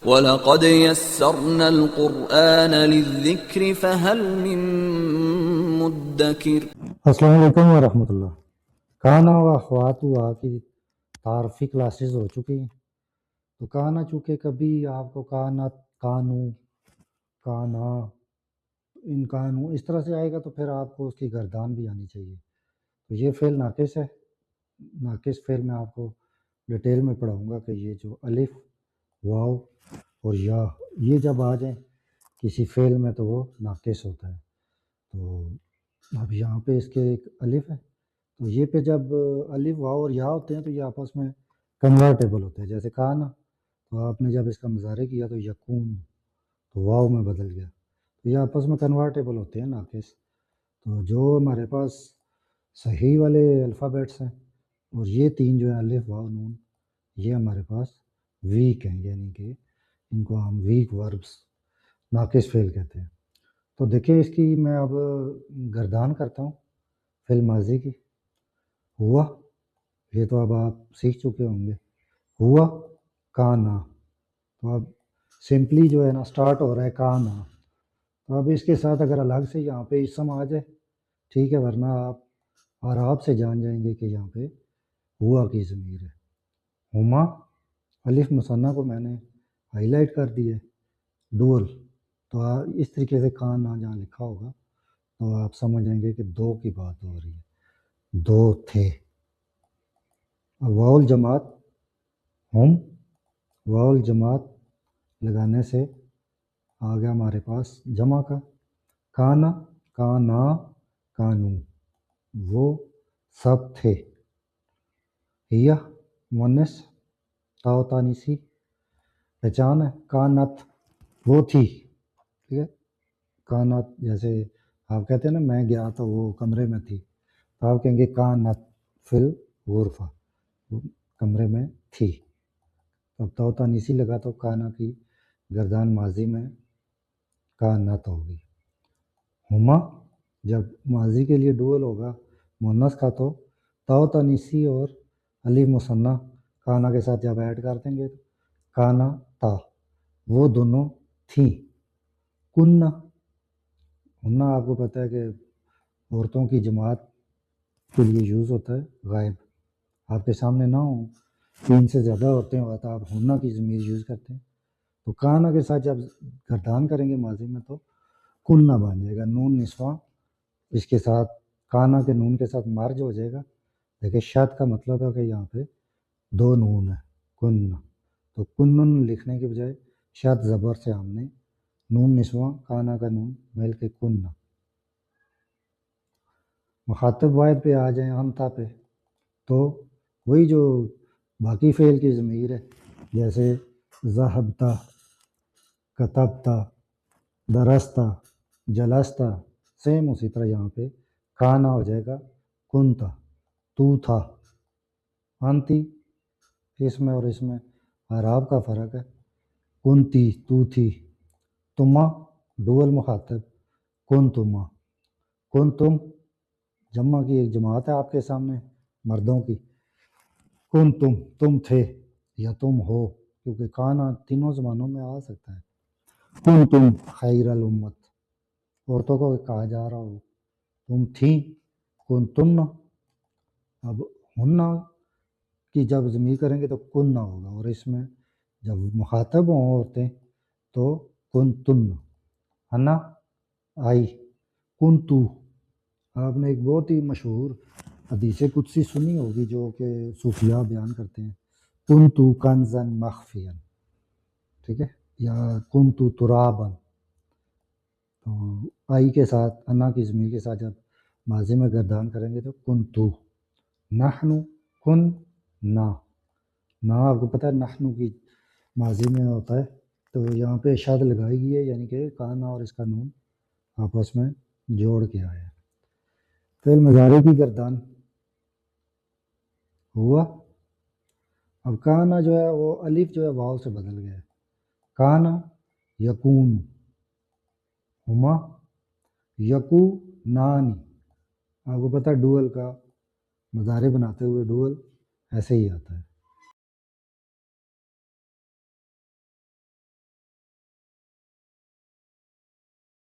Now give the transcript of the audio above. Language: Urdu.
وَلَقَدْ يَسَّرْنَا الْقُرْآنَ لِلذِّكْرِ فَهَلْ مِن مُدَّكِرٍ۔ السلام علیکم ورحمۃ اللہ۔ کانا و اخواتها کی تعارفی کلاسز ہو چکی ہیں، تو کانا چونکہ کبھی آپ کو کانت، کانو، کانا، ان کانو اس طرح سے آئے گا تو پھر آپ کو اس کی گردان بھی آنی چاہیے۔ تو یہ فعل ناقص ہے، ناقص فعل میں آپ کو ڈیٹیل میں پڑھاؤں گا کہ یہ جو الف، واو اور یا یہ جب آ جائیں کسی فعل میں تو وہ ناقص ہوتا ہے۔ تو اب یہاں پہ اس کے ایک الف ہے، تو یہ پہ جب الف، واو اور یا ہوتے ہیں تو یہ آپس میں کنورٹیبل ہوتے ہیں۔ جیسے کانا تو آپ نے جب اس کا مضارع کیا تو یکون، تو واو میں بدل گیا، تو یہ آپس میں کنورٹیبل ہوتے ہیں ناقص۔ تو جو ہمارے پاس صحیح والے الفابیٹس ہیں اور یہ تین جو ہیں الف، واو، نون، یہ ہمارے پاس ویک ہیں، یعنی کہ ان کو ہم ویک وربس، ناقص فعل کہتے ہیں۔ تو دیکھیں اس کی میں اب گردان کرتا ہوں فعل ماضی کی۔ ہوا، یہ تو اب آپ سیکھ چکے ہوں گے، ہوا کانا، تو اب سمپلی جو ہے نا سٹارٹ ہو رہا ہے کانا، تو اب اس کے ساتھ اگر الگ سے یہاں پہ اسم آ جائے ٹھیک ہے، ورنہ آپ اور آپ سے جان جائیں گے کہ یہاں پہ ہوا کی ضمیر ہے۔ ہما، الف مثنیٰ کو میں نے ہائی لائٹ کر دی ہے، ڈول، تو اس طریقے سے کانا جہاں لکھا ہوگا تو آپ سمجھ جائیں گے کہ دو کی بات ہو رہی ہے، دو تھے۔ واؤ الجماعت، ہم، واؤ الجماعت لگانے سے آ گیا ہمارے پاس جمع کا، کانا، کانا، کانو، وہ سب تھے۔ ہیا مونس، تاؤ تانیسی پہچان ہے، کانت وہ تھی، ٹھیک ہے، کانت جیسے آپ کہتے ہیں نا میں گیا تو وہ کمرے میں تھی، تو آپ کہیں گے کانت فی الغرفہ، وہ کمرے میں تھی۔ اب تو تانیسی لگا تو کانا کی گردان ماضی میں کانت ہوگی۔ ہما جب ماضی کے لیے ڈول ہوگا مونس کا تو تو تانیسی اور الف مثنیٰ کانا کے ساتھ جب ایڈ کر دیں گے کانا تا، وہ دونوں تھیں۔ کننا، ہننا آپ کو پتہ ہے کہ عورتوں کی جماعت کے لیے یوز ہوتا ہے، غائب آپ کے سامنے نہ ہوں، تین سے زیادہ عورتیں ہوا تو آپ ہننا کی ضمیر یوز کرتے ہیں۔ تو کانا کے ساتھ جب گردان کریں گے ماضی میں تو کننا بن جائے گا، نون نسواں اس کے ساتھ کانا کے نون کے ساتھ مرج ہو جائے گا۔ دیکھیں شد کا مطلب ہے کہ یہاں پہ دو نون ہے، کننا، تو کنن لکھنے کے بجائے شد زبر سے ہم نے نون نسواں کانا کا نون مل کے کننا۔ مخاطب واحد پہ آ جائیں انتا پہ، تو وہی جو باقی فعل کی ضمیر ہے، جیسے ذہبتا، کتبتا، درستا، جلستا، سیم اسی طرح یہاں پہ کانا ہو جائے گا کنتا، تو تھا، انتی اس میں اور اس میں اعراب کا فرق ہے، کنتی تو تھی، تما ڈول مخاطب، کن تما، کن تم جمع کی ایک جماعت ہے آپ کے سامنے مردوں کی، کن تم تھے یا تم ہو، کیونکہ کانا تینوں زبانوں میں آ سکتا ہے۔ کن تم خیر الامت، عورتوں کو کہا جا رہا ہو تم تھیں، کن تم، اب ہننا کی جب ضمیر کریں گے تو کننا ہوگا، اور اس میں جب مخاطب ہوں عورتیں تو کن تن، ہنا آئی، کن تو، آپ نے ایک بہت ہی مشہور حدیث قدسی سنی ہوگی جو کہ صوفیاء بیان کرتے ہیں، کن تو کنزن مخفیا، ٹھیک ہے، یا کن تو ترابن، تو آئی کے ساتھ انا کی ضمیر کے ساتھ جب ماضی میں گردان کریں گے تو کن تو، نحنو، کن نا آپ کو پتہ ہے نحنو کی ماضی میں ہوتا ہے، تو یہاں پہ شد لگائی گئی ہے، یعنی کہ کانا اور اس کا نون آپس میں جوڑ کے آیا ہے۔ فعل مضارع کی گردان ہوا، اب کانا جو ہے وہ الف جو ہے واو سے بدل گیا ہے، کانا یکون، ہما یکو نانی، آپ کو پتہ ہے ڈول کا مضارع بناتے ہوئے ڈول ایسے ہی آتا ہے،